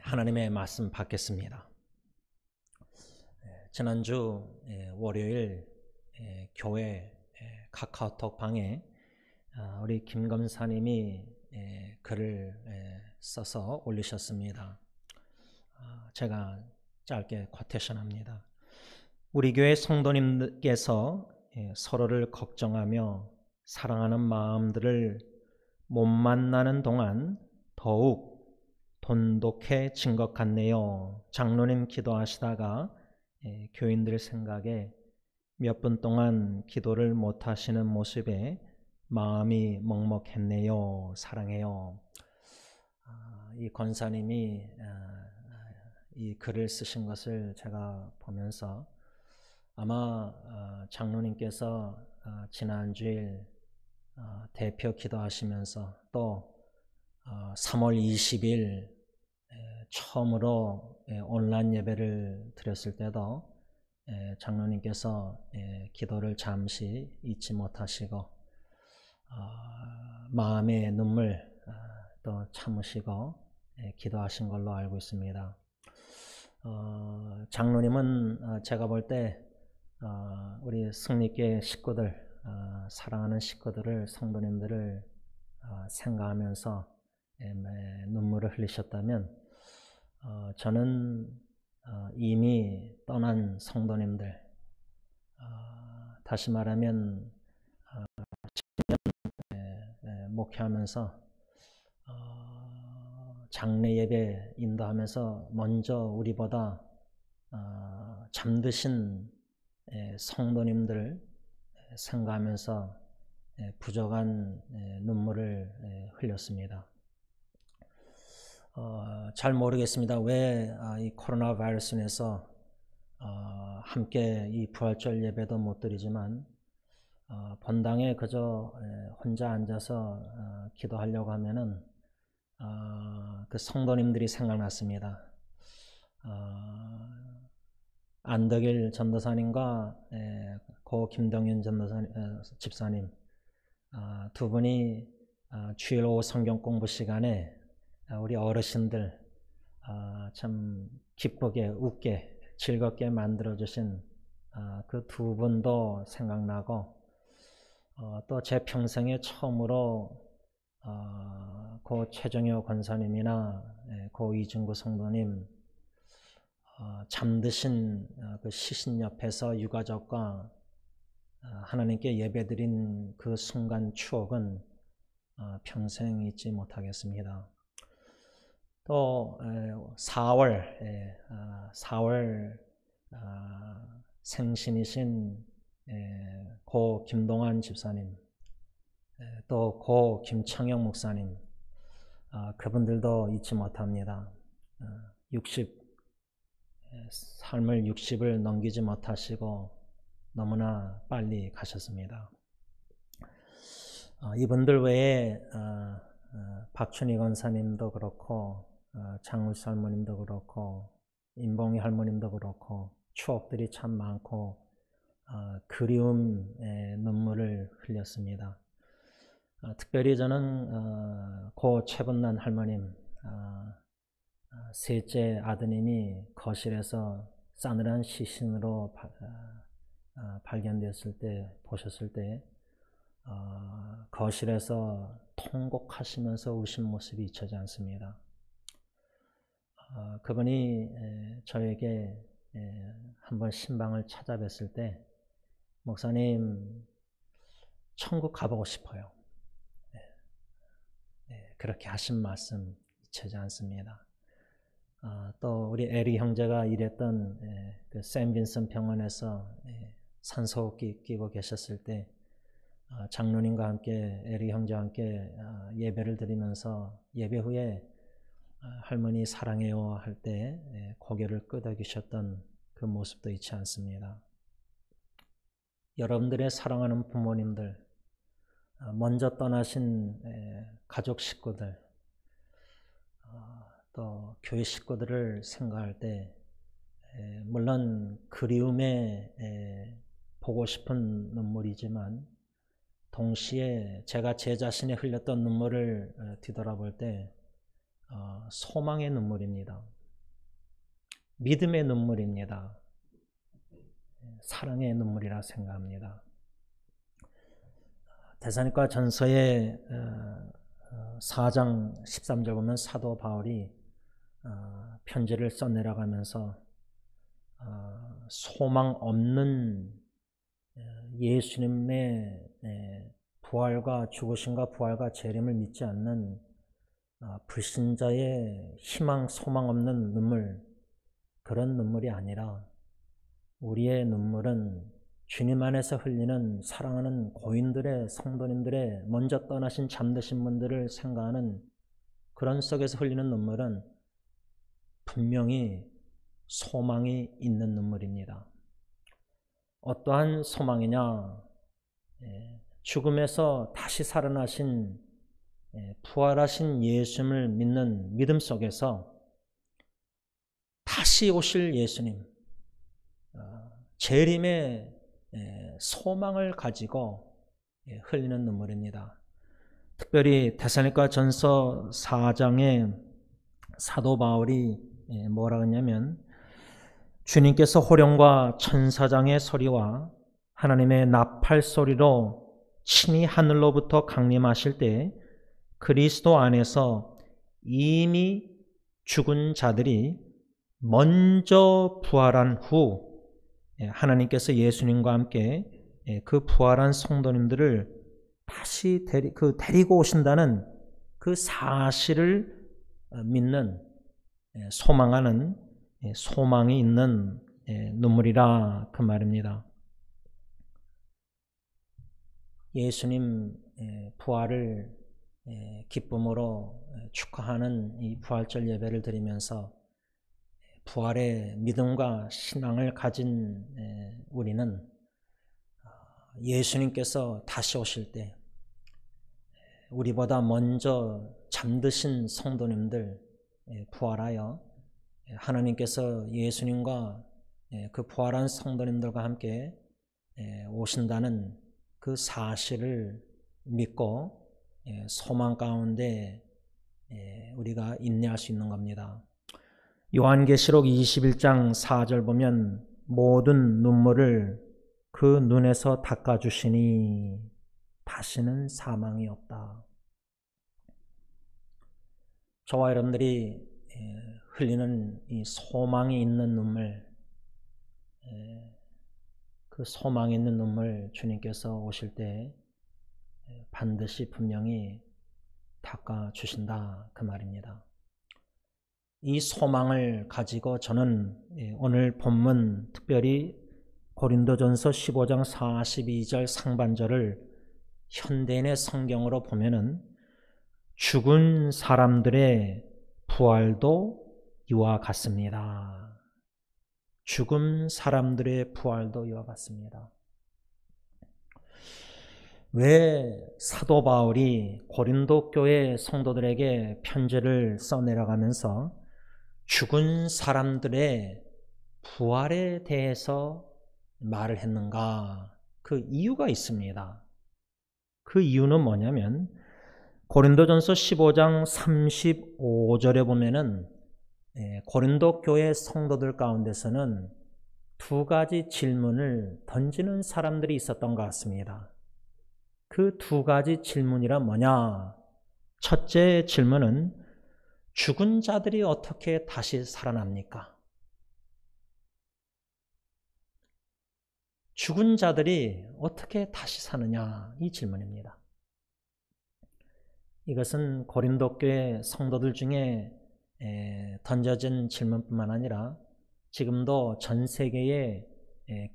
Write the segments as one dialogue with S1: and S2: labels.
S1: 하나님의 말씀 받겠습니다. 지난주 월요일 교회 카카오톡 방에 우리 김 검사님이 글을 써서 올리셨습니다. 제가 짧게 쿼테이션합니다. 우리 교회 성도님께서 서로를 걱정하며 사랑하는 마음들을 못 만나는 동안 더욱 돈독해진 것 같네요. 장로님 기도하시다가 교인들 생각에 몇 분 동안 기도를 못 하시는 모습에 마음이 먹먹했네요. 사랑해요. 이 권사님이 이 글을 쓰신 것을 제가 보면서 아마 장로님께서 지난주일 대표 기도하시면서 또 3월 20일 처음으로 온라인 예배를 드렸을 때도 장로님께서 기도를 잠시 잊지 못하시고 마음의 눈물 또 참으시고 기도하신 걸로 알고 있습니다. 장로님은 제가 볼 때 우리 승리교회 식구들, 사랑하는 식구들을, 성도님들을 생각하면서 눈물을 흘리셨다면 저는 이미 떠난 성도님들, 다시 말하면 목회하면서 장례 예배 인도하면서 먼저 우리보다 잠드신 성도님들 생각하면서 부족한 눈물을 흘렸습니다. 잘 모르겠습니다. 왜 이 코로나 바이러스 인해서 함께 이 부활절 예배도 못 드리지만 본당에 그저 혼자 앉아서 기도하려고 하면은 그 성도님들이 생각났습니다. 안덕일 전도사님과 고 김동윤 집사님 두 분이 주일 오후 성경 공부 시간에 우리 어르신들 참 기쁘게 웃게 즐겁게 만들어주신 그 두 분도 생각나고 또 제 평생에 처음으로 고 최정효 권사님이나 고 이중구 성도님 잠드신 그 시신 옆에서 유가족과 하나님께 예배드린 그 순간 추억은 평생 잊지 못하겠습니다. 또 4월 생신이신 고 김동환 집사님, 또 고 김창영 목사님, 그분들도 잊지 못합니다. 삶을 60을 넘기지 못하시고 너무나 빨리 가셨습니다. 이분들 외에 박춘희 권사님도 그렇고 장울수 할머님도 그렇고 임봉희 할머님도 그렇고 추억들이 참 많고 그리움의 눈물을 흘렸습니다. 특별히 저는 고 최분난 할머님 셋째 아드님이 거실에서 싸늘한 시신으로 발견됐을 때 보셨을 때 거실에서 통곡하시면서 우신 모습이 잊혀지지 않습니다. 그분이 저에게 한번 신방을 찾아뵀을 때 목사님 천국 가보고 싶어요. 그렇게 하신 말씀 잊혀지지 않습니다. 또 우리 에리 형제가 일했던 그 샌 빈슨 병원에서 산소호흡기 끼고 계셨을 때 장로님과 함께 에리 형제와 함께 예배를 드리면서 예배 후에 할머니 사랑해요 할 때 고개를 끄덕이셨던 그 모습도 잊지 않습니다. 여러분들의 사랑하는 부모님들, 먼저 떠나신 가족 식구들, 또 교회 식구들을 생각할 때 물론 그리움에 보고 싶은 눈물이지만 동시에 제가 제 자신이 흘렸던 눈물을 뒤돌아볼 때 소망의 눈물입니다. 믿음의 눈물입니다. 사랑의 눈물이라 생각합니다. 데살로니가 전서의 4장 13절 보면 사도 바울이 편지를 써내려가면서 소망 없는 예수님의 부활과 죽으심과 부활과 재림을 믿지 않는 불신자의 희망, 소망 없는 눈물, 그런 눈물이 아니라 우리의 눈물은 주님 안에서 흘리는 사랑하는 고인들의, 성도님들의, 먼저 떠나신 잠드신 분들을 생각하는 그런 속에서 흘리는 눈물은 분명히 소망이 있는 눈물입니다. 어떠한 소망이냐? 죽음에서 다시 살아나신 부활하신 예수님을 믿는 믿음 속에서 다시 오실 예수님, 재림의 소망을 가지고 흘리는 눈물입니다. 특별히 데살로니가 전서 4장에 사도 바울이 뭐라 하냐면, 주님께서 호령과 천사장의 소리와 하나님의 나팔 소리로 친히 하늘로부터 강림하실 때 그리스도 안에서 이미 죽은 자들이 먼저 부활한 후 하나님께서 예수님과 함께 그 부활한 성도님들을 다시 데리고 오신다는 그 사실을 믿는, 소망하는, 소망이 있는 눈물이라 그 말입니다. 예수님 부활을 기쁨으로 축하하는 이 부활절 예배를 드리면서 부활의 믿음과 신앙을 가진 우리는 예수님께서 다시 오실 때 우리보다 먼저 잠드신 성도님들 부활하여 하나님께서 예수님과 그 부활한 성도님들과 함께 오신다는 그 사실을 믿고 소망 가운데 우리가 인내할 수 있는 겁니다. 요한계시록 21장 4절 보면 모든 눈물을 그 눈에서 닦아주시니 다시는 사망이 없다. 저와 여러분들이 흘리는 이 소망이 있는 눈물, 그 소망이 있는 눈물 주님께서 오실 때 반드시 분명히 닦아주신다 그 말입니다. 이 소망을 가지고 저는 오늘 본문 특별히 고린도전서 15장 42절 상반절을 현대인의 성경으로 보면은 죽은 사람들의 부활도 이와 같습니다. 죽은 사람들의 부활도 이와 같습니다. 왜 사도 바울이 고린도 교회 성도들에게 편지를 써내려가면서 죽은 사람들의 부활에 대해서 말을 했는가? 그 이유가 있습니다. 그 이유는 뭐냐면 고린도전서 15장 35절에 보면은 고린도 교회 성도들 가운데서는 두 가지 질문을 던지는 사람들이 있었던 것 같습니다. 그 두 가지 질문이란 뭐냐? 첫째 질문은 죽은 자들이 어떻게 다시 살아납니까? 죽은 자들이 어떻게 다시 사느냐? 이 질문입니다. 이것은 고린도 교회 성도들 중에 던져진 질문뿐만 아니라 지금도 전 세계의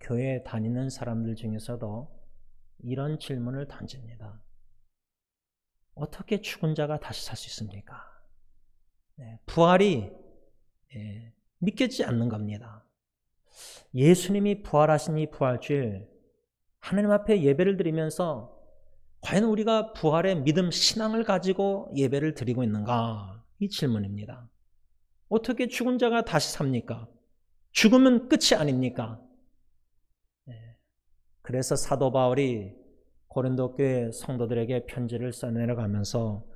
S1: 교회 다니는 사람들 중에서도 이런 질문을 던집니다. 어떻게 죽은 자가 다시 살 수 있습니까? 부활이 믿겨지지 않는 겁니다. 예수님이 부활하신 이 부활주일 하나님 앞에 예배를 드리면서 과연 우리가 부활의 믿음, 신앙을 가지고 예배를 드리고 있는가? 이 질문입니다. 어떻게 죽은 자가 다시 삽니까? 죽으면 끝이 아닙니까? 그래서 사도 바울이 고린도 교회 성도들에게 편지를 써내려가면서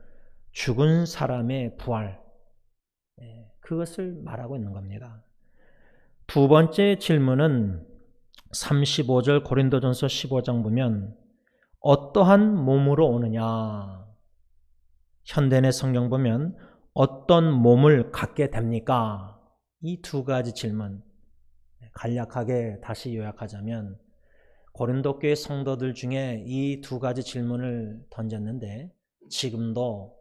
S1: 죽은 사람의 부활, 그것을 말하고 있는 겁니다. 두 번째 질문은 35절 고린도전서 15장 보면 어떠한 몸으로 오느냐? 현대의 성경 보면 어떤 몸을 갖게 됩니까? 이 두 가지 질문, 간략하게 다시 요약하자면 고린도 교회 성도들 중에 이 두 가지 질문을 던졌는데 지금도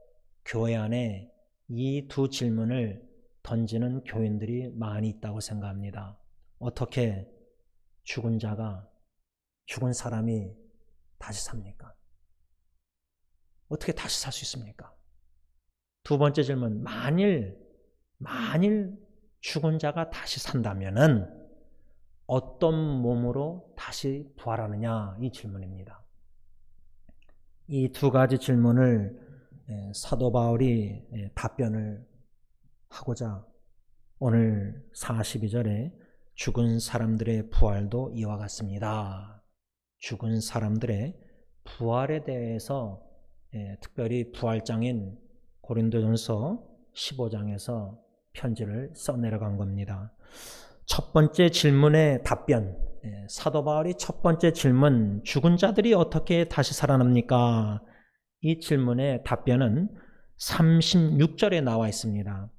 S1: 교회 안에 이 두 질문을 던지는 교인들이 많이 있다고 생각합니다. 어떻게 죽은 사람이 다시 삽니까? 어떻게 다시 살 수 있습니까? 두 번째 질문, 만일 죽은 자가 다시 산다면은 어떤 몸으로 다시 부활하느냐? 이 질문입니다. 이 두 가지 질문을 사도 바울이 답변을 하고자 오늘 42절에 죽은 사람들의 부활도 이와 같습니다. 죽은 사람들의 부활에 대해서 특별히 부활장인 고린도전서 15장에서 편지를 써내려간 겁니다. 첫 번째 질문의 답변, 사도 바울이 첫 번째 질문, 죽은 자들이 어떻게 다시 살아납니까? 이 질문의 답변은 36절에 나와 있습니다.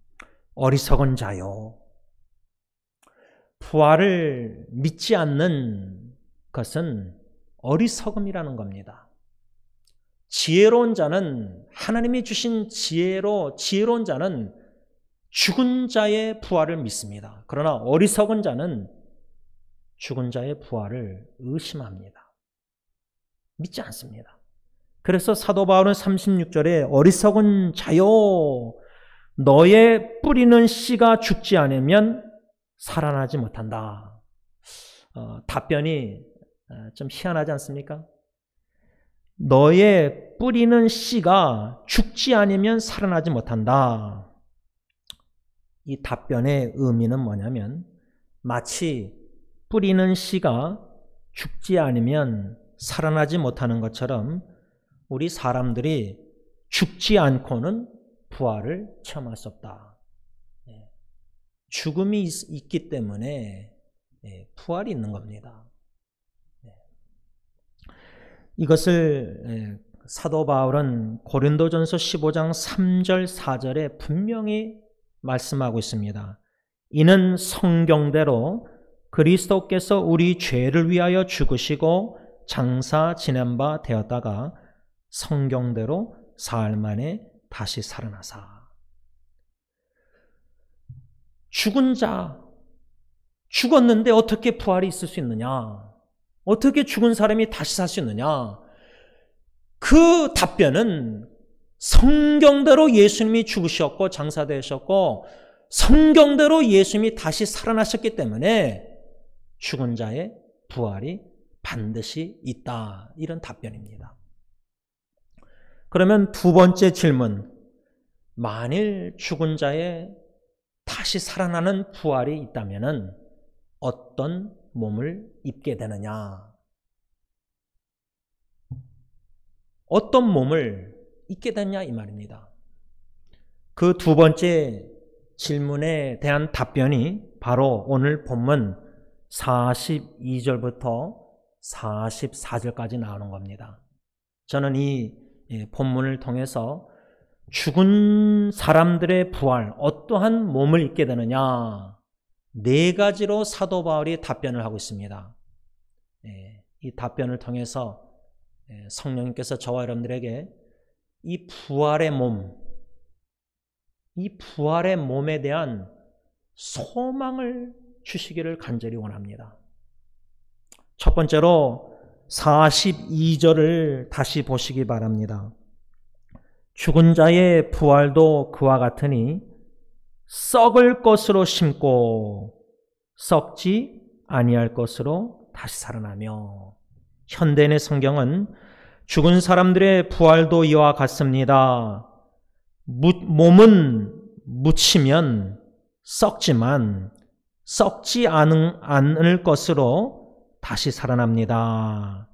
S1: 어리석은 자요. 부활을 믿지 않는 것은 어리석음이라는 겁니다. 지혜로운 자는, 하나님이 주신 지혜로운 자는 죽은 자의 부활을 믿습니다. 그러나 어리석은 자는 죽은 자의 부활을 의심합니다. 믿지 않습니다. 그래서 사도 바울은 36절에 어리석은 자요, 너의 뿌리는 씨가 죽지 않으면 살아나지 못한다. 답변이 좀 희한하지 않습니까? 너의 뿌리는 씨가 죽지 않으면 살아나지 못한다. 이 답변의 의미는 뭐냐면 마치 뿌리는 씨가 죽지 않으면 살아나지 못하는 것처럼 우리 사람들이 죽지 않고는 부활을 체험할 수 없다. 죽음이 있기 때문에 부활이 있는 겁니다. 이것을 사도 바울은 고린도전서 15장 3절 4절에 분명히 말씀하고 있습니다. 이는 성경대로 그리스도께서 우리 죄를 위하여 죽으시고 장사 지낸 바 되었다가 성경대로 사흘 만에 다시 살아나사. 죽은 자, 죽었는데 어떻게 부활이 있을 수 있느냐? 어떻게 죽은 사람이 다시 살 수 있느냐? 그 답변은 성경대로 예수님이 죽으셨고 장사되셨고 성경대로 예수님이 다시 살아나셨기 때문에 죽은 자의 부활이 반드시 있다. 이런 답변입니다. 그러면 두 번째 질문, 만일 죽은 자의 다시 살아나는 부활이 있다면 어떤 몸을 입게 되느냐? 어떤 몸을 입게 되느냐 이 말입니다. 그 두 번째 질문에 대한 답변이 바로 오늘 본문 42절부터 44절까지 나오는 겁니다. 저는 이 본문을 통해서 죽은 사람들의 부활, 어떠한 몸을 입게 되느냐, 네 가지로 사도 바울이 답변을 하고 있습니다. 이 답변을 통해서 성령님께서 저와 여러분들에게 이 부활의 몸에 대한 소망을 주시기를 간절히 원합니다. 첫 번째로 42절을 다시 보시기 바랍니다. 죽은 자의 부활도 그와 같으니 썩을 것으로 심고 썩지 아니할 것으로 다시 살아나며. 현대인의 성경은 죽은 사람들의 부활도 이와 같습니다. 몸은 묻히면 썩지만 썩지 않을 것으로 다시 살아납니다.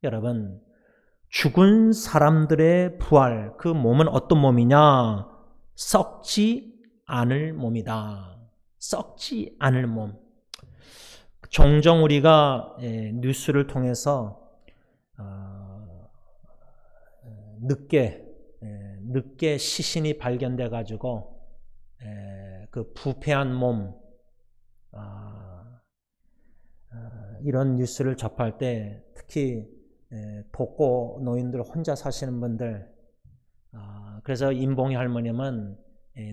S1: 여러분, 죽은 사람들의 부활, 그 몸은 어떤 몸이냐? 썩지 않을 몸이다. 썩지 않을 몸. 종종 우리가 뉴스를 통해서 늦게 시신이 발견돼 가지고 그 부패한 몸 이런 뉴스를 접할 때 특히 독거 노인들 혼자 사시는 분들 그래서 임봉희 할머님은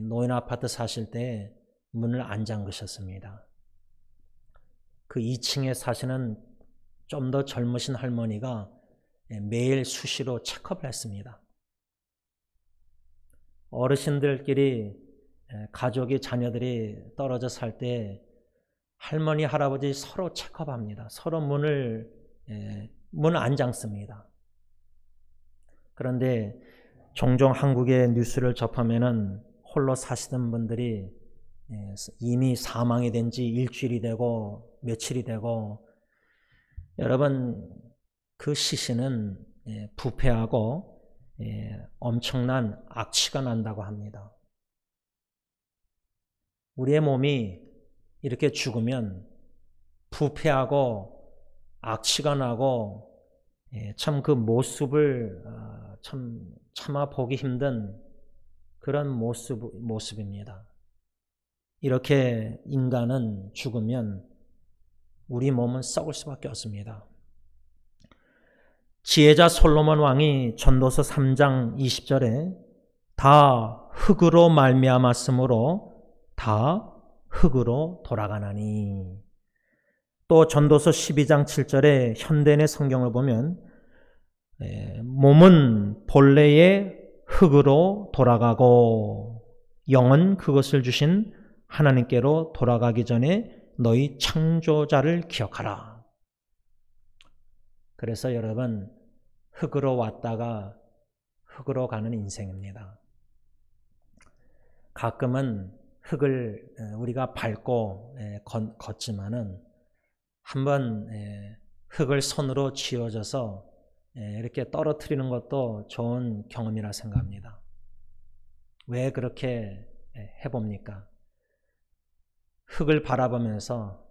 S1: 노인 아파트 사실 때 문을 안 잠그셨습니다. 그 2층에 사시는 좀 더 젊으신 할머니가 매일 수시로 체크업을 했습니다. 어르신들끼리 가족이 자녀들이 떨어져 살 때 할머니 할아버지 서로 체크업합니다. 서로 문을 안 잠습니다. 그런데 종종 한국의 뉴스를 접하면은 홀로 사시던 분들이 이미 사망이 된 지 일주일이 되고 며칠이 되고 여러분 그 시신은 부패하고 엄청난 악취가 난다고 합니다. 우리의 몸이 이렇게 죽으면 부패하고 악취가 나고 참 그 모습을 차마 보기 힘든 그런 모습입니다. 이렇게 인간은 죽으면 우리 몸은 썩을 수밖에 없습니다. 지혜자 솔로몬 왕이 전도서 3장 20절에 다 흙으로 말미암았으므로 다 흙으로 돌아가나니, 또 전도서 12장 7절에 현대인의 성경을 보면 몸은 본래의 흙으로 돌아가고 영은 그것을 주신 하나님께로 돌아가기 전에 너희 창조자를 기억하라. 그래서 여러분 흙으로 왔다가 흙으로 가는 인생입니다. 가끔은 흙을 우리가 밟고 걷지만은 한번 흙을 손으로 쥐어져서 이렇게 떨어뜨리는 것도 좋은 경험이라 생각합니다. 왜 그렇게 해봅니까? 흙을 바라보면서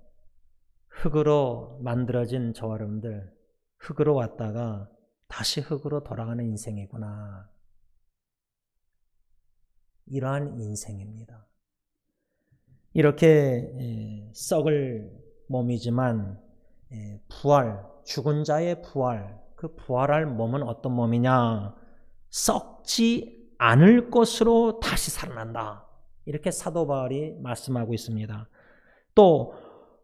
S1: 흙으로 만들어진 저와 여러분들, 흙으로 왔다가 다시 흙으로 돌아가는 인생이구나. 이러한 인생입니다. 이렇게 썩을 몸이지만 부활, 죽은 자의 부활, 그 부활할 몸은 어떤 몸이냐? 썩지 않을 것으로 다시 살아난다. 이렇게 사도 바울이 말씀하고 있습니다. 또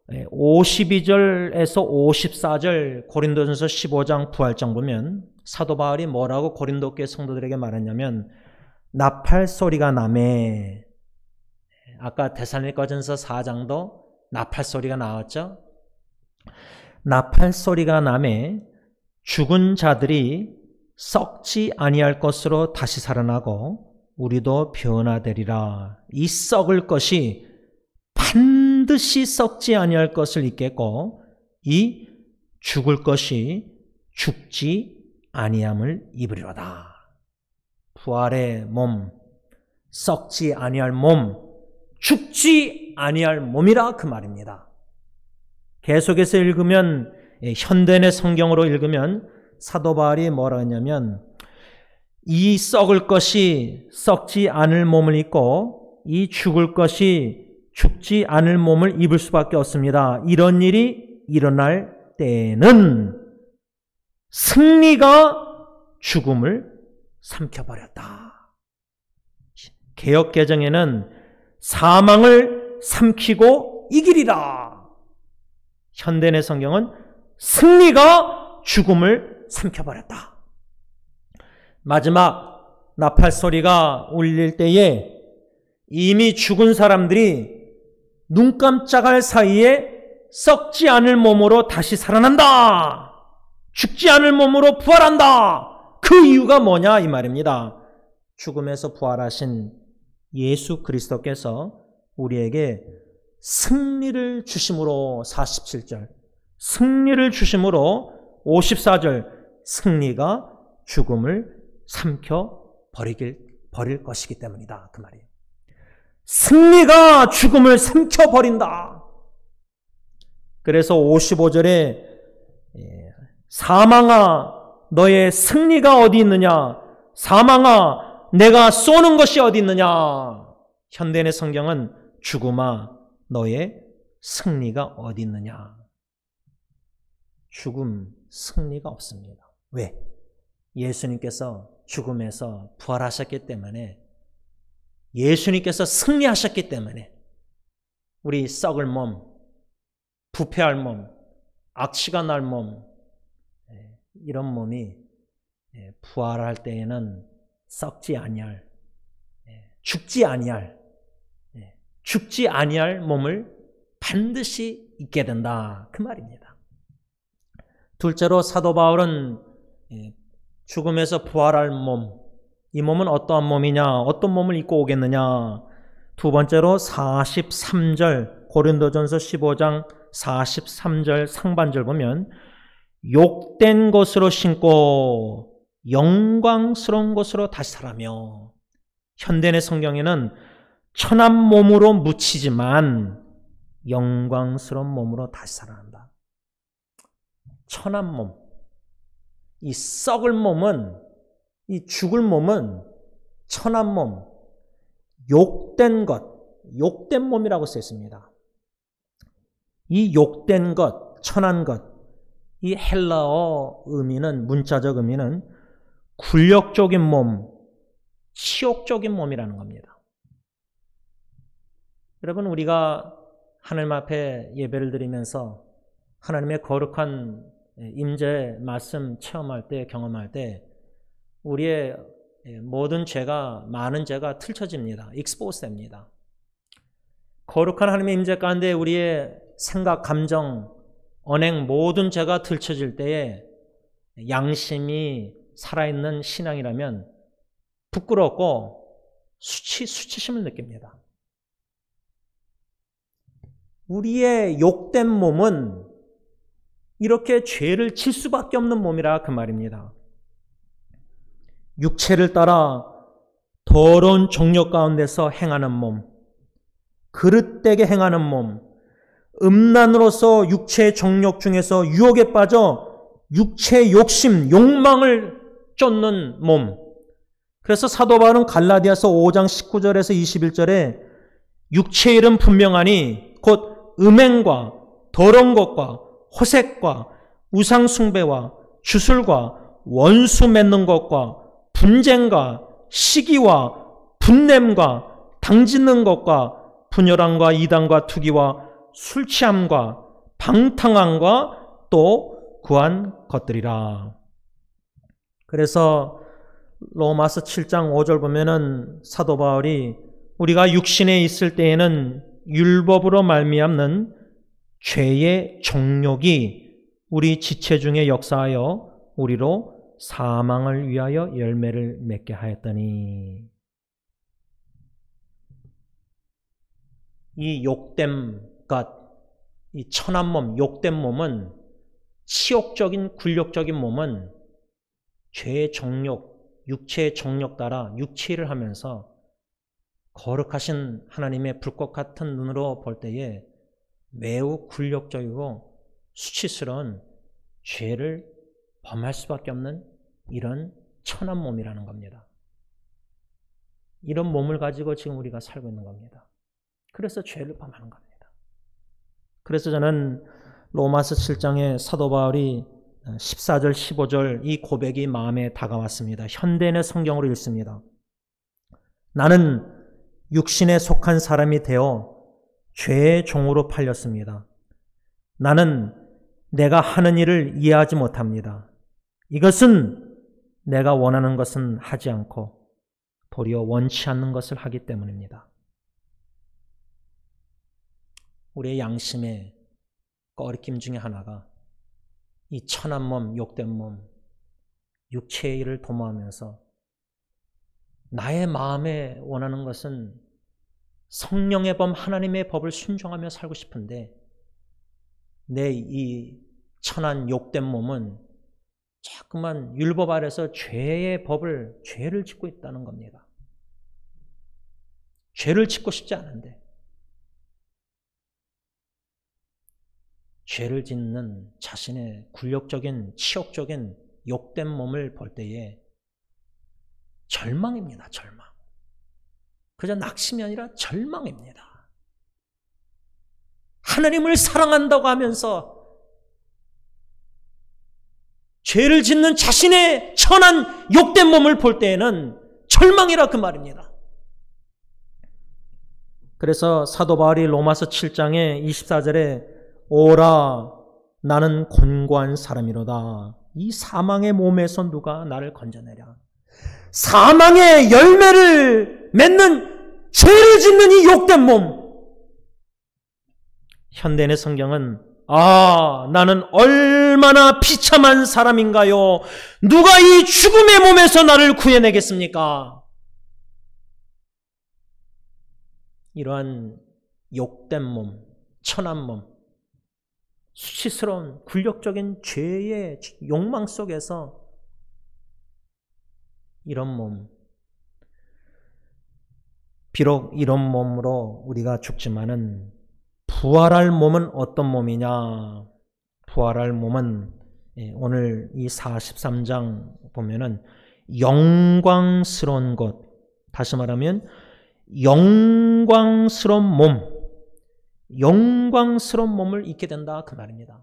S1: 52절에서 54절 고린도전서 15장 부활장 보면 사도 바울이 뭐라고 고린도 교회 성도들에게 말했냐면 나팔 소리가 나매, 아까 데살로니가전서 4장도 나팔 소리가 나왔죠. 나팔 소리가 나매 죽은 자들이 썩지 아니할 것으로 다시 살아나고 우리도 변화되리라. 이 썩을 것이 반드시 썩지 아니할 것을 잊겠고 이 죽을 것이 죽지 아니함을 입으리로다. 부활의 몸, 썩지 아니할 몸, 죽지 아니할 몸이라 그 말입니다. 계속해서 읽으면 현대인의 성경으로 읽으면 사도 바울이 뭐라 했냐면 이 썩을 것이 썩지 않을 몸을 입고 이 죽을 것이 죽지 않을 몸을 입을 수밖에 없습니다. 이런 일이 일어날 때에는 승리가 죽음을 삼켜버렸다. 개역개정에는 사망을 삼키고 이기리라. 현대인의 성경은 승리가 죽음을 삼켜버렸다. 마지막 나팔 소리가 울릴 때에 이미 죽은 사람들이 눈 깜짝할 사이에 썩지 않을 몸으로 다시 살아난다. 죽지 않을 몸으로 부활한다. 그 이유가 뭐냐 이 말입니다. 죽음에서 부활하신 예수 그리스도께서 우리에게 승리를 주심으로 47절, 승리를 주심으로 54절, 승리가 죽음을 삼켜 버릴 것이기 때문이다. 그 말이에요. 승리가 죽음을 삼켜 버린다. 그래서 55절에 사망아 너의 승리가 어디 있느냐? 사망아 내가 쏘는 것이 어디 있느냐? 현대인의 성경은 죽음아 너의 승리가 어디 있느냐? 죽음, 승리가 없습니다. 왜? 예수님께서 죽음에서 부활하셨기 때문에, 예수님께서 승리하셨기 때문에 우리 썩을 몸, 부패할 몸, 악취가 날 몸, 이런 몸이 부활할 때에는 썩지 아니할, 죽지 아니할 몸을 반드시 잊게 된다, 그 말입니다. 둘째로 사도 바울은 죽음에서 부활할 몸, 이 몸은 어떠한 몸이냐, 어떤 몸을 입고 오겠느냐. 두 번째로 43절, 고린도전서 15장 43절 상반절 보면 욕된 것으로 신고 영광스러운 것으로 다시 살아며, 현대의 성경에는 천한 몸으로 묻히지만 영광스러운 몸으로 다시 살아난다. 천한 몸, 이 썩을 몸은, 이 죽을 몸은 천한 몸, 욕된 것, 욕된 몸이라고 쓰였습니다. 이 욕된 것, 천한 것, 이 헬라어 의미는, 문자적 의미는 굴욕적인 몸, 치욕적인 몸이라는 겁니다. 여러분, 우리가 하나님 앞에 예배를 드리면서 하나님의 거룩한 임재 말씀 체험할 때, 경험할 때 우리의 모든 죄가, 많은 죄가 틀쳐집니다. 익스포스 됩니다. 거룩한 하나님의 임재 가운데 우리의 생각, 감정, 언행, 모든 죄가 들춰질 때에 양심이 살아있는 신앙이라면 부끄럽고 수치심을 느낍니다. 우리의 욕된 몸은 이렇게 죄를 질 수밖에 없는 몸이라 그 말입니다. 육체를 따라 더러운 정욕 가운데서 행하는 몸, 그릇되게 행하는 몸, 음란으로서 육체의 정욕 중에서 유혹에 빠져 육체의 욕심, 욕망을 쫓는 몸. 그래서 사도 바울은 갈라디아서 5장 19절에서 21절에 육체의 일은 분명하니 곧 음행과 더러운 것과 호색과 우상숭배와 주술과 원수 맺는 것과 분쟁과 시기와 분냄과 당짓는 것과 분열함과 이단과 투기와 술취함과 방탕함과 또 구한 것들이라. 그래서 로마서 7장 5절 보면은 사도 바울이 우리가 육신에 있을 때에는 율법으로 말미암는 죄의 정욕이 우리 지체 중에 역사하여 우리로 사망을 위하여 열매를 맺게 하였더니, 이 욕된 것, 이 천한 몸, 욕된 몸은, 치욕적인 굴욕적인 몸은 죄의 정욕, 육체의 정욕 따라 육체를 하면서 거룩하신 하나님의 불꽃 같은 눈으로 볼 때에 매우 굴욕적이고 수치스러운 죄를 범할 수밖에 없는 이런 천한 몸이라는 겁니다. 이런 몸을 가지고 지금 우리가 살고 있는 겁니다. 그래서 죄를 범하는 겁니다. 그래서 저는 로마서 7장의 사도 바울이 14절, 15절 이 고백이 마음에 다가왔습니다. 현대인의 성경으로 읽습니다. 나는 육신에 속한 사람이 되어 죄의 종으로 팔렸습니다. 나는 내가 하는 일을 이해하지 못합니다. 이것은 내가 원하는 것은 하지 않고 도리어 원치 않는 것을 하기 때문입니다. 우리의 양심의 꺼리낌 중에 하나가 이 천한 몸, 욕된 몸, 육체의 일을 도모하면서 나의 마음에 원하는 것은 성령의 범, 하나님의 법을 순종하며 살고 싶은데 내 이 천한 욕된 몸은 자꾸만 율법 아래서 죄의 법을, 죄를 짓고 있다는 겁니다. 죄를 짓고 싶지 않은데 죄를 짓는 자신의 굴욕적인 치욕적인 욕된 몸을 볼 때에 절망입니다. 절망. 그저 낙심이 아니라 절망입니다. 하나님을 사랑한다고 하면서 죄를 짓는 자신의 천한 욕된 몸을 볼 때에는 절망이라 그 말입니다. 그래서 사도 바울이 로마서 7장의 24절에 오라 나는 곤고한 사람이로다. 이 사망의 몸에서 누가 나를 건져내랴. 사망의 열매를 맺는 죄를 짓는 이 욕된 몸. 현대인의 성경은 나는 얼마나 비참한 사람인가요? 누가 이 죽음의 몸에서 나를 구해내겠습니까? 이러한 욕된 몸, 천한 몸, 수치스러운 굴욕적인 죄의 욕망 속에서 이런 몸, 비록 이런 몸으로 우리가 죽지만은 부활할 몸은 어떤 몸이냐? 부활할 몸은 오늘 이 43장 보면은 영광스러운 것, 다시 말하면 영광스러운 몸, 영광스러운 몸을 입게 된다 그 말입니다.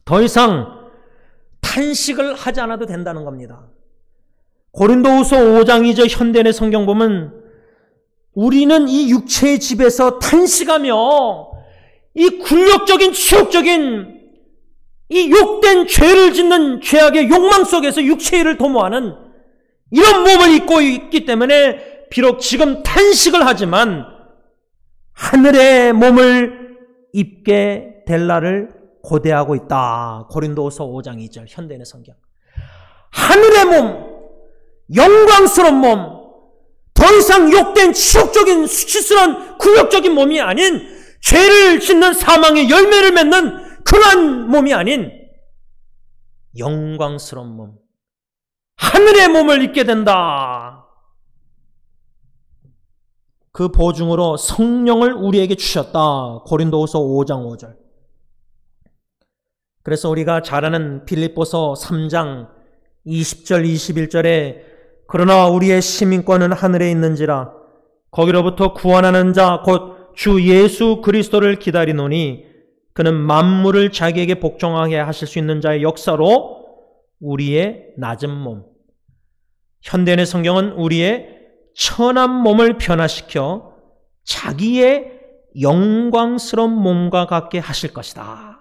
S1: 더 이상 탄식을 하지 않아도 된다는 겁니다. 고린도후서 5장 2절 현대인의 성경 보면 우리는 이 육체의 집에서 탄식하며 이 굴욕적인 치욕적인 이 욕된 죄를 짓는 죄악의 욕망 속에서 육체의 일을 도모하는 이런 몸을 입고 있기 때문에 비록 지금 탄식을 하지만 하늘의 몸을 입게 될 날을 고대하고 있다. 고린도후서 5장 2절 현대인의 성경. 하늘의 몸, 영광스러운 몸, 더 이상 욕된 치욕적인 수치스러운 굴욕적인 몸이 아닌 죄를 짓는 사망의 열매를 맺는 그러한 몸이 아닌 영광스러운 몸, 하늘의 몸을 입게 된다. 그 보증으로 성령을 우리에게 주셨다. 고린도후서 5장 5절. 그래서 우리가 잘 아는 빌립보서 3장 20절 21절에 그러나 우리의 시민권은 하늘에 있는지라 거기로부터 구원하는 자 곧 주 예수 그리스도를 기다리노니 그는 만물을 자기에게 복종하게 하실 수 있는 자의 역사로 우리의 낮은 몸, 현대인의 성경은 우리의 천한 몸을 변화시켜 자기의 영광스러운 몸과 같게 하실 것이다.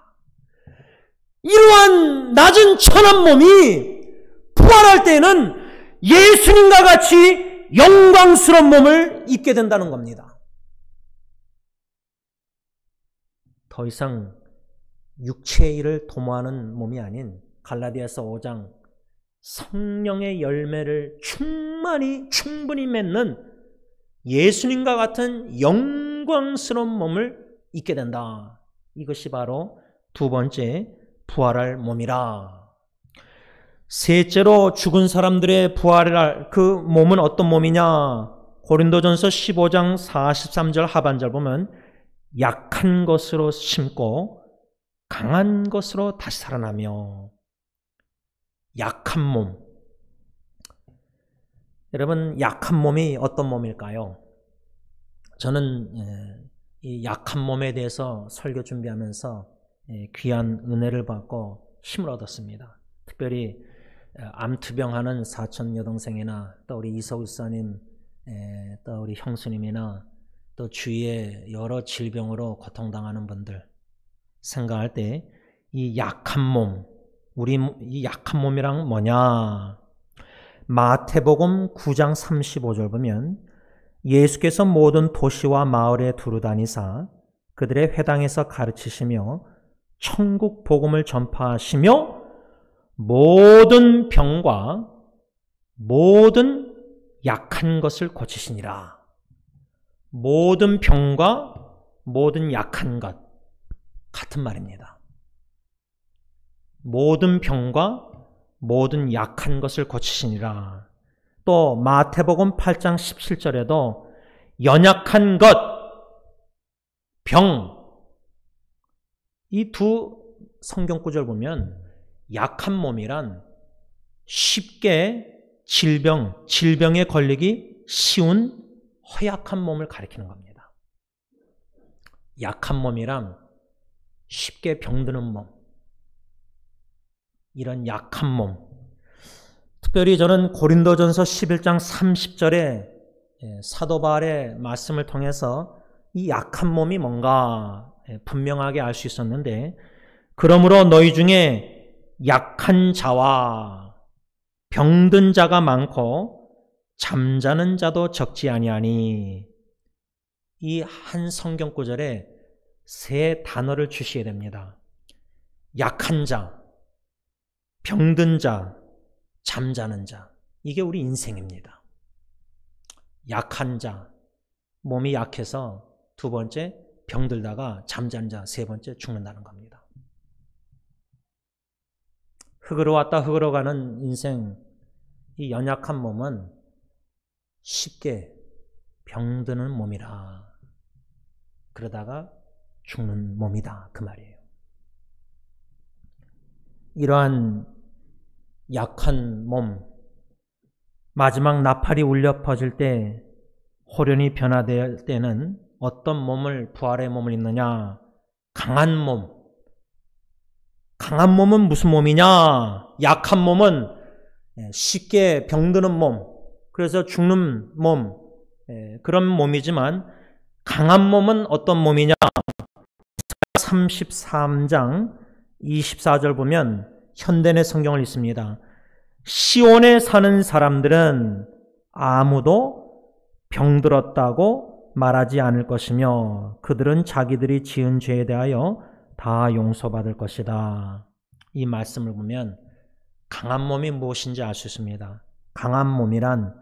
S1: 이러한 낮은 천한 몸이 부활할 때에는 예수님과 같이 영광스러운 몸을 입게 된다는 겁니다. 더 이상 육체의 일을 도모하는 몸이 아닌 갈라디아서 5장 성령의 열매를 충분히 맺는 예수님과 같은 영광스러운 몸을 입게 된다. 이것이 바로 두 번째 부활할 몸이라. 셋째로 죽은 사람들의 부활할 그 몸은 어떤 몸이냐? 고린도전서 15장 43절 하반절 보면 약한 것으로 심고 강한 것으로 다시 살아나며. 약한 몸. 여러분, 약한 몸이 어떤 몸일까요? 저는 이 약한 몸에 대해서 설교 준비하면서 귀한 은혜를 받고 힘을 얻었습니다. 특별히 암투병하는 사촌 여동생이나 또 우리 이석우 사님, 또 우리 형수님이나 또 주위에 여러 질병으로 고통당하는 분들 생각할 때 이 약한 몸, 우리 이 약한 몸이랑 뭐냐? 마태복음 9장 35절 보면 예수께서 모든 도시와 마을에 두루 다니사 그들의 회당에서 가르치시며 천국 복음을 전파하시며 모든 병과 모든 약한 것을 고치시니라. 모든 병과 모든 약한 것 같은 말입니다. 모든 병과 모든 약한 것을 고치시니라. 또 마태복음 8장 17절에도 연약한 것, 병, 이 두 성경 구절 보면 약한 몸이란 쉽게 질병에 걸리기 쉬운 허약한 몸을 가리키는 겁니다. 약한 몸이란 쉽게 병드는 몸, 이런 약한 몸. 특별히 저는 고린도전서 11장 30절에 사도 바울의 말씀을 통해서 이 약한 몸이 뭔가 분명하게 알 수 있었는데, 그러므로 너희 중에 약한 자와 병든 자가 많고 잠자는 자도 적지 아니하니, 이 한 성경 구절에 세 단어를 주셔야 됩니다. 약한 자, 병든 자, 잠자는 자. 이게 우리 인생입니다. 약한 자, 몸이 약해서 두 번째 병들다가 잠자는 자, 세 번째 죽는다는 겁니다. 흙으로 왔다 흙으로 가는 인생, 이 연약한 몸은 쉽게 병드는 몸이라. 그러다가 죽는 몸이다, 그 말이에요. 이러한 약한 몸, 마지막 나팔이 울려 퍼질 때, 호련히 변화될 때는 어떤 몸을, 부활의 몸을 입느냐? 강한 몸. 강한 몸은 무슨 몸이냐? 약한 몸은 쉽게 병드는 몸, 그래서 죽는 몸, 그런 몸이지만, 강한 몸은 어떤 몸이냐? 33장 24절 보면 현대의 성경을 읽습니다. 시온에 사는 사람들은 아무도 병들었다고 말하지 않을 것이며 그들은 자기들이 지은 죄에 대하여 다 용서받을 것이다. 이 말씀을 보면 강한 몸이 무엇인지 알 수 있습니다. 강한 몸이란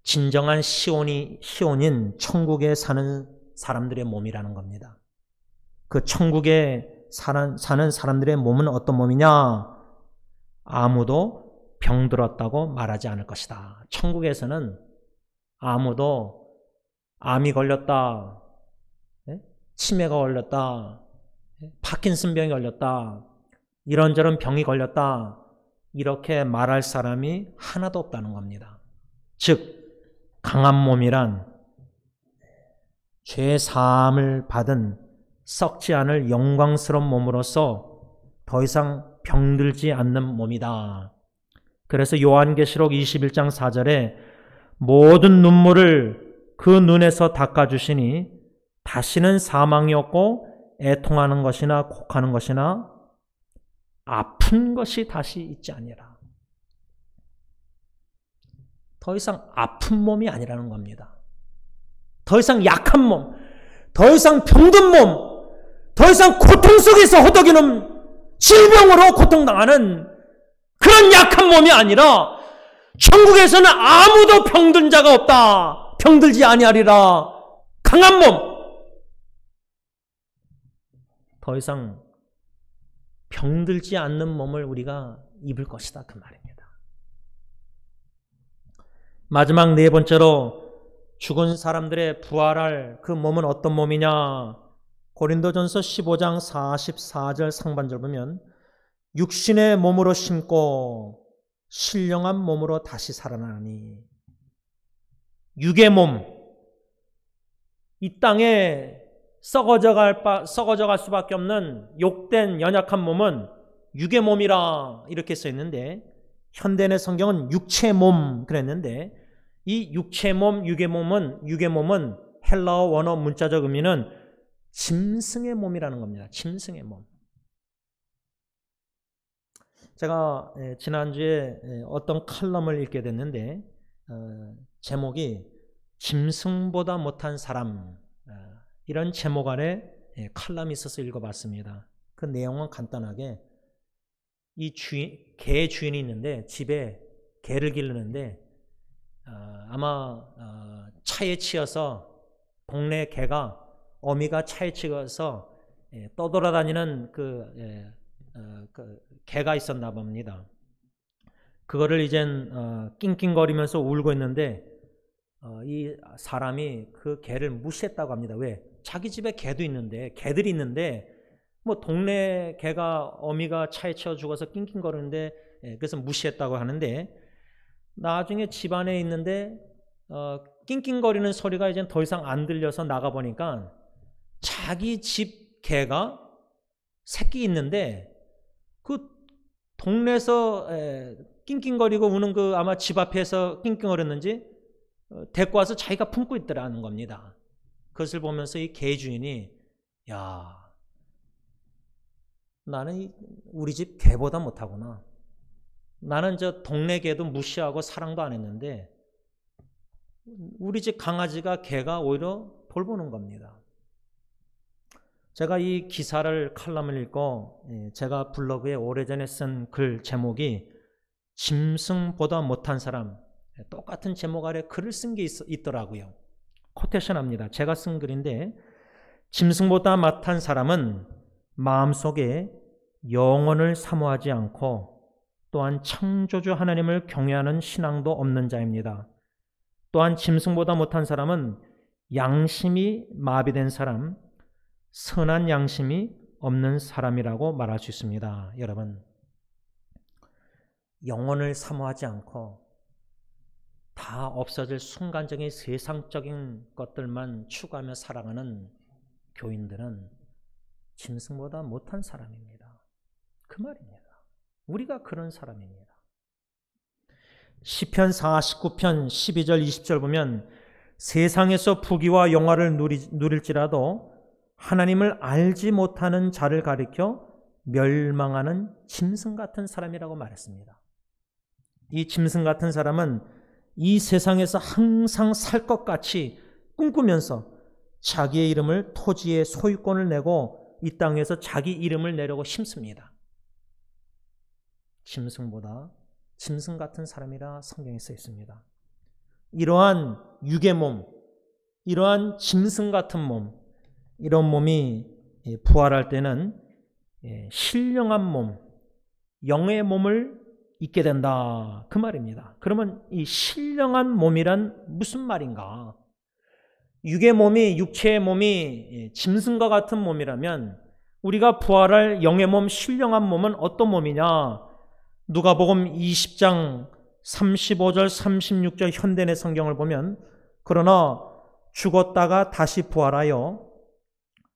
S1: 진정한 시온인 천국에 사는 사람들의 몸이라는 겁니다. 그 천국에 사는 사람들의 몸은 어떤 몸이냐? 아무도 병들었다고 말하지 않을 것이다. 천국에서는 아무도 암이 걸렸다, 치매가 걸렸다, 파킨슨병이 걸렸다, 이런저런 병이 걸렸다, 이렇게 말할 사람이 하나도 없다는 겁니다. 즉 강한 몸이란 죄 사함을 받은 썩지 않을 영광스러운 몸으로서 더 이상 병들지 않는 몸이다. 그래서 요한계시록 21장 4절에 모든 눈물을 그 눈에서 닦아주시니 다시는 사망이 없고 애통하는 것이나 곡하는 것이나 아픈 것이 다시 있지 아니라. 더 이상 아픈 몸이 아니라는 겁니다. 더 이상 약한 몸, 더 이상 병든 몸, 더 이상 고통 속에서 허덕이는 질병으로 고통당하는 그런 약한 몸이 아니라 천국에서는 아무도 병든 자가 없다. 병들지 아니하리라. 강한 몸. 더 이상 병들지 않는 몸을 우리가 입을 것이다, 그 말입니다. 마지막 네 번째로 죽은 사람들의 부활할 그 몸은 어떤 몸이냐? 고린도전서 15장 44절 상반절 보면 육신의 몸으로 심고 신령한 몸으로 다시 살아나니. 육의 몸, 이 땅에 썩어져 갈 수밖에 없는 욕된 연약한 몸은 육의 몸이라 이렇게 써 있는데, 현대의 성경은 육체 몸 그랬는데, 이 육체 몸, 육의 몸은 헬라어 원어 문자적 의미는 짐승의 몸이라는 겁니다. 짐승의 몸. 제가 지난주에 어떤 칼럼을 읽게 됐는데 제목이 짐승보다 못한 사람, 이런 제목 아래 칼럼이 있어서 읽어봤습니다. 그 내용은 간단하게 이 개 주인이 있는데 집에 개를 기르는데 아마 차에 치여서 동네 개가 어미가 차에 치여서 떠돌아다니는 그 개가 있었나 봅니다. 그거를 이젠 낑낑거리면서 울고 있는데 이 사람이 그 개를 무시했다고 합니다. 왜? 자기 집에 개도 있는데, 개들이 있는데 뭐 동네 개가 어미가 차에 치여 죽어서 낑낑거리는데 그래서 무시했다고 하는데 나중에 집안에 있는데 낑낑거리는 소리가 이제 더 이상 안 들려서 나가보니까 자기 집 개가 새끼 있는데 그 동네에서 낑낑거리고 우는 그 아마 집 앞에서 낑낑거렸는지 데리고 와서 자기가 품고 있더라는 겁니다. 그것을 보면서 이 개 주인이 야, 나는 우리 집 개보다 못하구나. 나는 저 동네 개도 무시하고 사랑도 안 했는데 우리 집 강아지가 개가 오히려 돌보는 겁니다. 제가 이 기사를 칼럼을 읽고 제가 블로그에 오래전에 쓴 글 제목이 짐승보다 못한 사람, 똑같은 제목 아래 글을 쓴 게 있더라고요. 코테이션 합니다. 제가 쓴 글인데 짐승보다 못한 사람은 마음속에 영혼을 사모하지 않고 또한 창조주 하나님을 경외하는 신앙도 없는 자입니다. 또한 짐승보다 못한 사람은 양심이 마비된 사람, 선한 양심이 없는 사람이라고 말할 수 있습니다. 여러분, 영혼을 사모하지 않고 다 없어질 순간적인 세상적인 것들만 추구하며 살아가는 교인들은 짐승보다 못한 사람입니다. 그 말입니다. 우리가 그런 사람입니다. 시편 49편 12절 20절 보면 세상에서 부귀와 영화를 누릴지라도 하나님을 알지 못하는 자를 가리켜 멸망하는 짐승 같은 사람이라고 말했습니다. 이 짐승 같은 사람은 이 세상에서 항상 살 것 같이 꿈꾸면서 자기의 이름을 토지의 소유권을 내고 이 땅에서 자기 이름을 내려고 힘씁니다. 짐승 같은 사람이라 성경에 써 있습니다. 이러한 육의 몸, 이러한 짐승 같은 몸, 이런 몸이 부활할 때는 신령한 몸, 영의 몸을 잊게 된다. 그 말입니다. 그러면 이 신령한 몸이란 무슨 말인가? 육의 몸이, 육체의 몸이 짐승과 같은 몸이라면 우리가 부활할 영의 몸, 신령한 몸은 어떤 몸이냐? 누가복음 20장 35절 36절 현대의 성경을 보면 그러나 죽었다가 다시 부활하여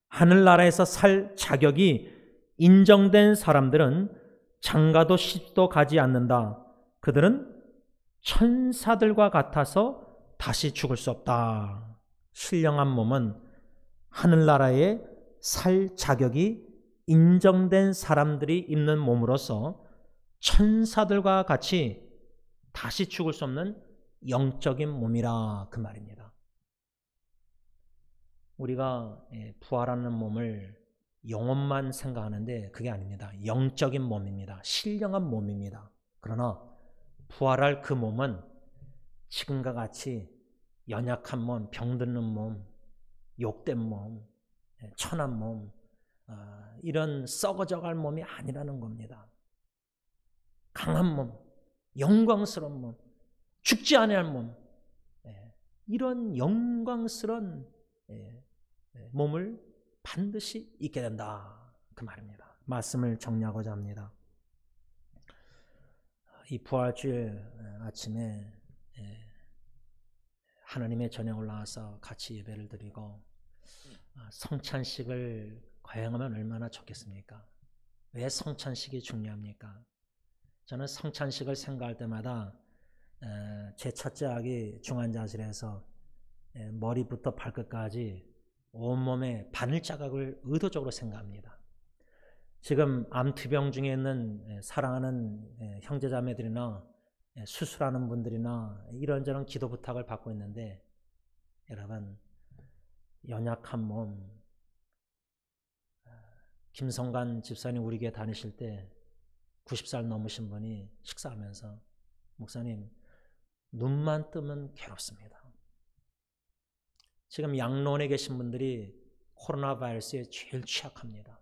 S1: 하늘나라에서 살 자격이 인정된 사람들은 장가도 시집도 가지 않는다. 그들은 천사들과 같아서 다시 죽을 수 없다. 신령한 몸은 하늘나라에 살 자격이 인정된 사람들이 입는 몸으로서 천사들과 같이 다시 죽을 수 없는 영적인 몸이라 그 말입니다. 우리가 부활하는 몸을 영혼만 생각하는데 그게 아닙니다. 영적인 몸입니다. 신령한 몸입니다. 그러나 부활할 그 몸은 지금과 같이 연약한 몸, 병드는 몸, 욕된 몸, 천한 몸, 이런 썩어져갈 몸이 아니라는 겁니다. 강한 몸, 영광스러운 몸, 죽지 아니할 몸, 이런 영광스러운 몸을 반드시 잊게 된다. 그 말입니다. 말씀을 정리하고자 합니다. 이 부활주일 아침에 하나님의 전에 올라와서 같이 예배를 드리고 성찬식을 거행하면 얼마나 좋겠습니까? 왜 성찬식이 중요합니까? 저는 성찬식을 생각할 때마다 제 첫째 아기 중환자실에서 머리부터 발끝까지 온몸에 바늘자국을 의도적으로 생각합니다. 지금 암투병 중에 있는 사랑하는 형제자매들이나 수술하는 분들이나 이런저런 기도 부탁을 받고 있는데 여러분, 연약한 몸, 김성관 집사님 우리 교회 다니실 때 90살 넘으신 분이 식사하면서 목사님, 눈만 뜨면 괴롭습니다. 지금 양론에 계신 분들이 코로나 바이러스에 제일 취약합니다.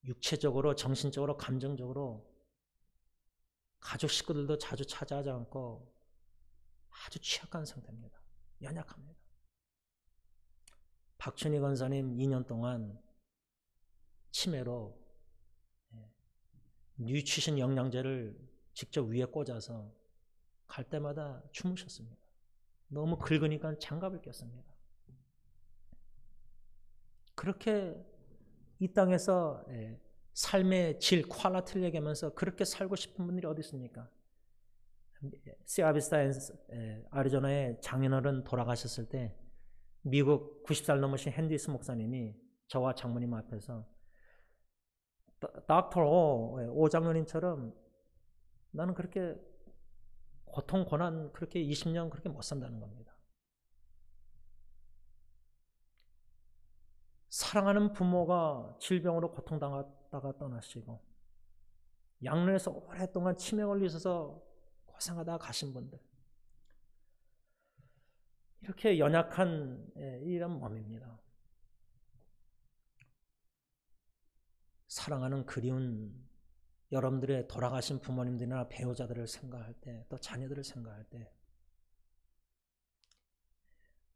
S1: 육체적으로, 정신적으로, 감정적으로 가족 식구들도 자주 찾아하지 않고 아주 취약한 상태입니다. 연약합니다. 박춘희 권사님 2년 동안 치매로 뉴트리션 영양제를 직접 위에 꽂아서 갈 때마다 주무셨습니다. 너무 긁으니까 장갑을 꼈습니다. 그렇게 이 땅에서 삶의 질, 퀄리티를 얘기하면서 그렇게 살고 싶은 분들이 어디 있습니까? 시아비스타 아리조나의 장인어른 돌아가셨을 때 미국 90살 넘으신 핸디스 목사님이 저와 장모님 앞에서 닥터 오 장로님처럼 나는 그렇게 고통, 고난 그렇게 20년 그렇게 못 산다는 겁니다. 사랑하는 부모가 질병으로 고통당하다가 떠나시고 양로에서 오랫동안 치매 걸리셔서 고생하다가 가신 분들, 이렇게 연약한 이런 몸입니다. 사랑하는 그리운 여러분들의 돌아가신 부모님들이나 배우자들을 생각할 때, 또 자녀들을 생각할 때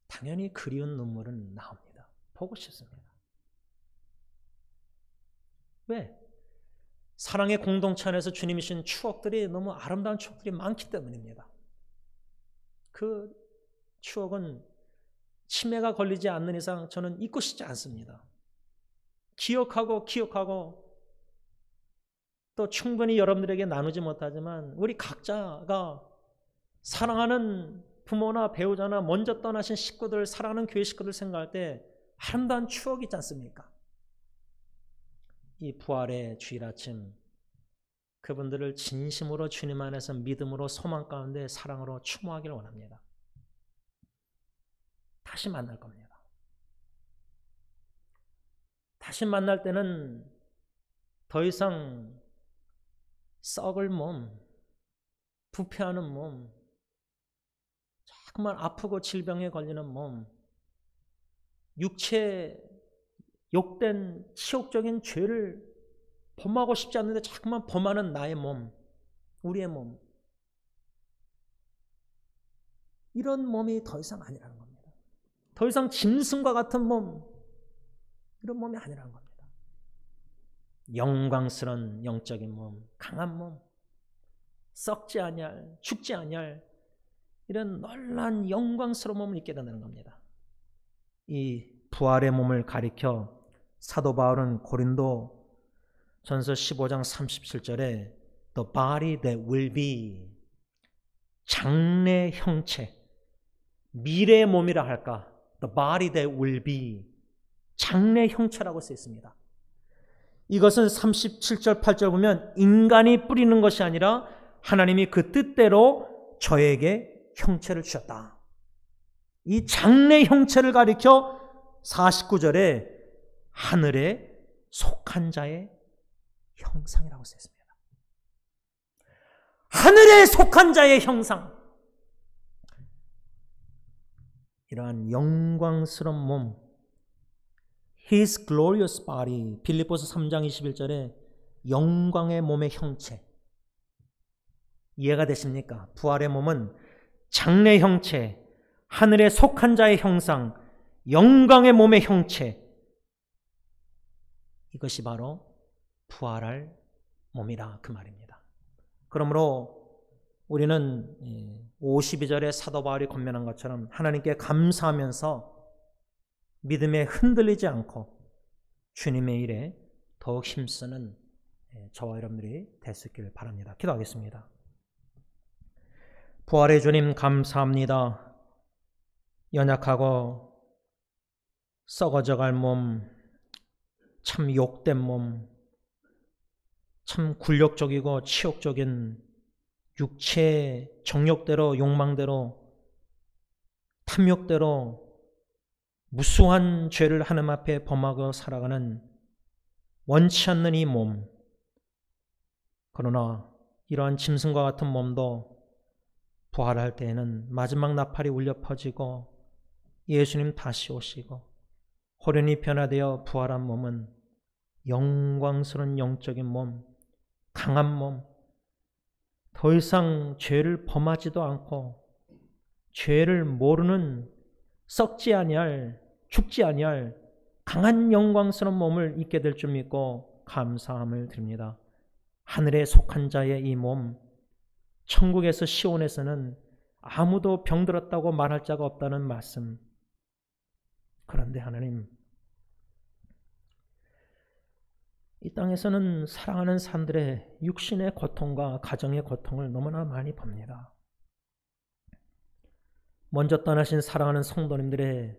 S1: 당연히 그리운 눈물은 나옵니다. 보고 싶습니다. 왜? 사랑의 공동체 안에서 주님이 주신 추억들이 너무 아름다운 추억들이 많기 때문입니다. 그 추억은 치매가 걸리지 않는 이상 저는 잊고 싶지 않습니다. 기억하고 또 충분히 여러분들에게 나누지 못하지만 우리 각자가 사랑하는 부모나 배우자나 먼저 떠나신 식구들, 사랑하는 교회 식구들 생각할 때 아름다운 추억이 있지 않습니까? 이 부활의 주일 아침 그분들을 진심으로 주님 안에서 믿음으로 소망 가운데 사랑으로 추모하기를 원합니다. 다시 만날 겁니다. 다시 만날 때는 더 이상 썩을 몸, 부패하는 몸, 자꾸만 아프고 질병에 걸리는 몸, 육체 욕된 치욕적인 죄를 범하고 싶지 않는데 자꾸만 범하는 나의 몸, 우리의 몸, 이런 몸이 더 이상 아니라는 겁니다. 더 이상 짐승과 같은 몸, 이런 몸이 아니라는 겁니다. 영광스러운 영적인 몸, 강한 몸, 썩지 아니할, 죽지 아니할 이런 놀라운 영광스러운 몸을 입게 된다는 겁니다. 이 부활의 몸을 가리켜 사도 바울은 고린도 전서 15장 37절에 The body that will be, 장래 형체, 미래의 몸이라 할까, The body that will be, 장래 형체라고 쓰여 있습니다. 이것은 37절 8절 보면 인간이 뿌리는 것이 아니라 하나님이 그 뜻대로 저에게 형체를 주셨다. 이 장래 형체를 가리켜 49절에 하늘에 속한 자의 형상이라고 쓰여 있습니다. 하늘에 속한 자의 형상, 이러한 영광스러운 몸, His glorious body, 빌립보서 3장 21절에 영광의 몸의 형체, 이해가 되십니까? 부활의 몸은 장래 형체, 하늘에 속한 자의 형상, 영광의 몸의 형체, 이것이 바로 부활할 몸이라 그 말입니다. 그러므로 우리는 52절에 사도 바울이 권면한 것처럼 하나님께 감사하면서 믿음에 흔들리지 않고 주님의 일에 더욱 힘쓰는 저와 여러분들이 됐길 바랍니다. 기도하겠습니다. 부활의 주님 감사합니다. 연약하고 썩어져갈 몸, 참 욕된 몸, 참 굴욕적이고 치욕적인 육체의 정욕대로, 욕망대로, 탐욕대로 무수한 죄를 하나님 앞에 범하고 살아가는 원치 않는 이 몸, 그러나 이러한 짐승과 같은 몸도 부활할 때에는 마지막 나팔이 울려 퍼지고 예수님 다시 오시고 호련히 변화되어 부활한 몸은 영광스러운 영적인 몸, 강한 몸, 더 이상 죄를 범하지도 않고 죄를 모르는 썩지 아니할, 죽지 아니할 강한 영광스러운 몸을 입게 될 줄 믿고 감사함을 드립니다. 하늘에 속한 자의 이 몸, 천국에서 시온에서는 아무도 병들었다고 말할 자가 없다는 말씀. 그런데 하나님, 이 땅에서는 사랑하는 사람들의 육신의 고통과 가정의 고통을 너무나 많이 봅니다. 먼저 떠나신 사랑하는 성도님들의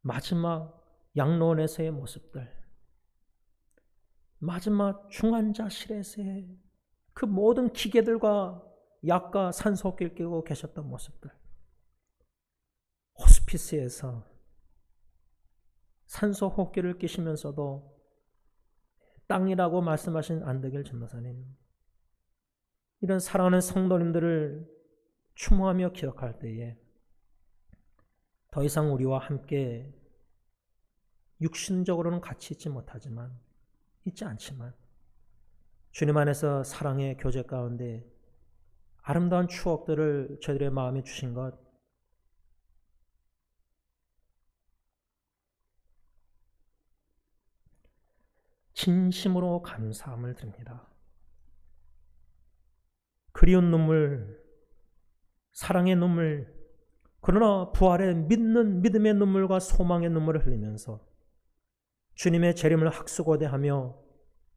S1: 마지막 양로원에서의 모습들, 마지막 중환자실에서의 그 모든 기계들과 약과 산소호흡기를 끼고 계셨던 모습들, 호스피스에서 산소호흡기를 끼시면서도 땅이라고 말씀하신 안덕일 전도사님, 이런 사랑하는 성도님들을 추모하며 기억할 때에 더 이상 우리와 함께 육신적으로는 같이 있지 않지만 주님 안에서 사랑의 교제 가운데 아름다운 추억들을 저희들의 마음에 주신 것, 진심으로 감사함을 드립니다. 그리운 눈물, 사랑의 눈물, 그러나 부활의 믿음의 눈물과 소망의 눈물을 흘리면서 주님의 재림을 학수고대하며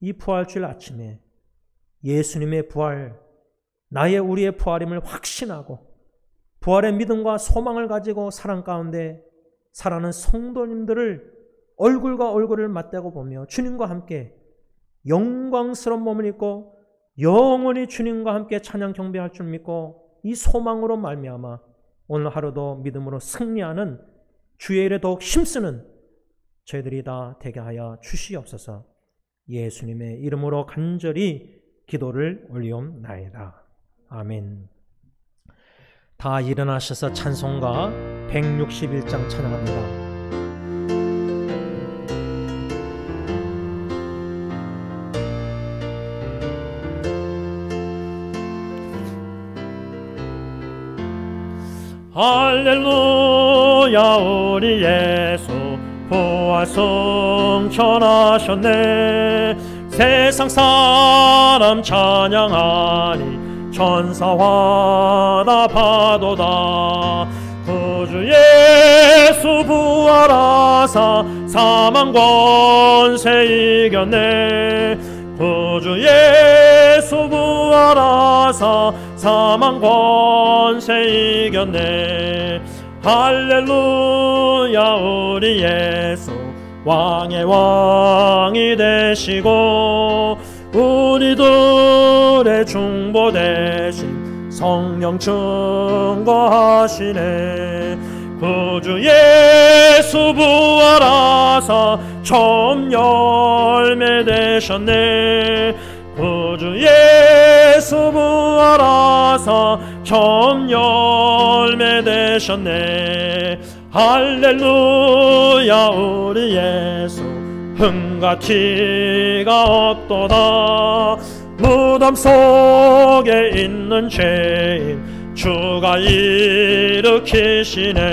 S1: 이 부활주일 아침에 예수님의 부활, 우리의 부활임을 확신하고 부활의 믿음과 소망을 가지고 사랑 가운데 살아가는 성도님들을 얼굴과 얼굴을 맞대고 보며 주님과 함께 영광스러운 몸을 입고 영원히 주님과 함께 찬양 경배할 줄 믿고 이 소망으로 말미암아 오늘 하루도 믿음으로 승리하는 주의 일에 더욱 힘쓰는 저희들이 다 되게 하여 주시옵소서. 예수님의 이름으로 간절히 기도를 올리옵나이다. 아멘. 다 일어나셔서 찬송가 161장 찬양합니다. 할렐루야, 우리 예수 부활 승천하셨네. 세상 사람 찬양하니 천사와 다 파도다. 구주 예수 부활하사 사망 권세 이겼네. 구주 예수 부활하사 사망 권세 이겼네. 할렐루야, 우리 예수 왕의 왕이 되시고 우리들의 중보 대신 성령 증거하시네. 구주 예수 부활하사 처음 열매 되셨네. 구주 예수 부활하사 처음 열매 되셨네. 할렐루야, 우리 예수 흥과 티가 없도다. 무덤 속에 있는 죄인 주가 일으키시네.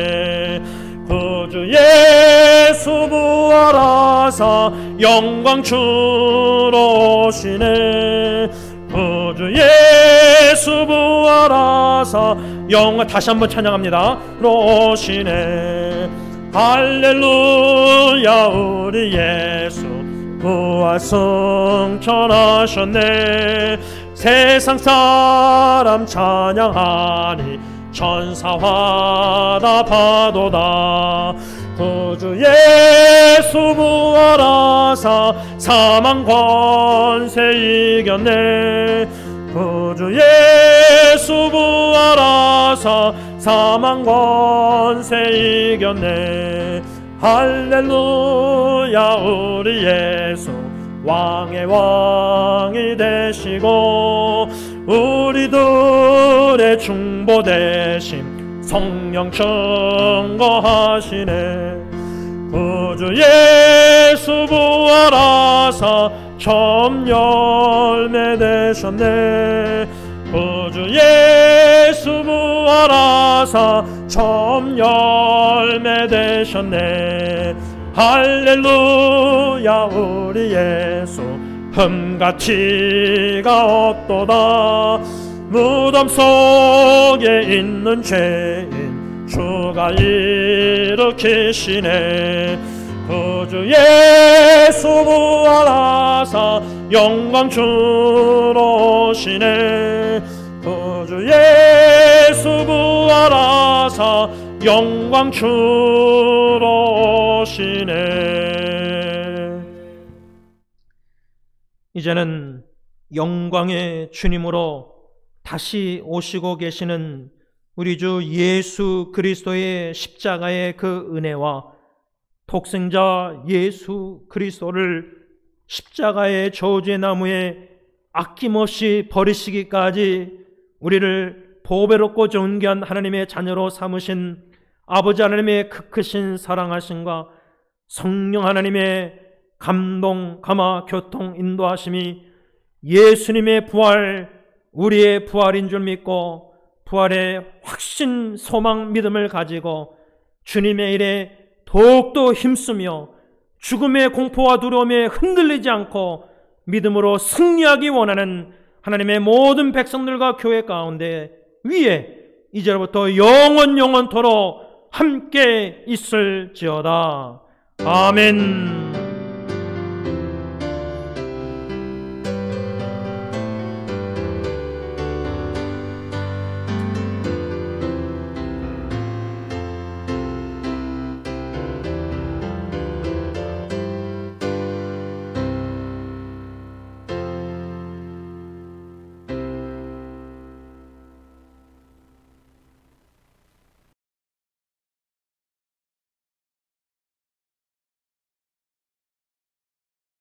S1: 구주 예수 부활하사 영광 주러 오시네. 구주 예수 부활하사 영광, 다시 한번 찬양합니다. 오시네. 할렐루야, 우리 예수 부활 승천하셨네. 세상 사람 찬양하니 천사와 다 파도다. 구주 예수 부활하사 사망 권세 이겼네. 구주 예수 부활하사 사망 권세 이겼네. 할렐루야, 우리 예수 왕의 왕이 되시고 우리들의 중보 대신 성령 증거하시네. 구주 예수 부활하사 처음 열매 되셨네. 구주 예수 부활하사 처음 열매 되셨네.
S2: 할렐루야 우리 예수 흠과 티가 없도다. 무덤 속에 있는 죄인 주가 일으키시네. 구주 예수 부활하사 영광 주러 오시네. 구주 예수 부활하사 영광 주러 오시네. 이제는 영광의 주님으로 다시 오시고 계시는 우리 주 예수 그리스도의 십자가의 그 은혜와 독생자 예수 그리스도를 십자가의 저주의 나무에 아낌없이 버리시기까지 우리를 보배롭고 존귀한 하나님의 자녀로 삼으신 아버지 하나님의 크신 사랑하심과 성령 하나님의 감동, 감화, 교통, 인도하심이 예수님의 부활, 우리의 부활인 줄 믿고 부활의 확신, 소망, 믿음을 가지고 주님의 일에 더욱더 힘쓰며 죽음의 공포와 두려움에 흔들리지 않고 믿음으로 승리하기 원하는 하나님의 모든 백성들과 교회 가운데 위에 이제로부터 영원토록 함께 있을지어다. 아멘.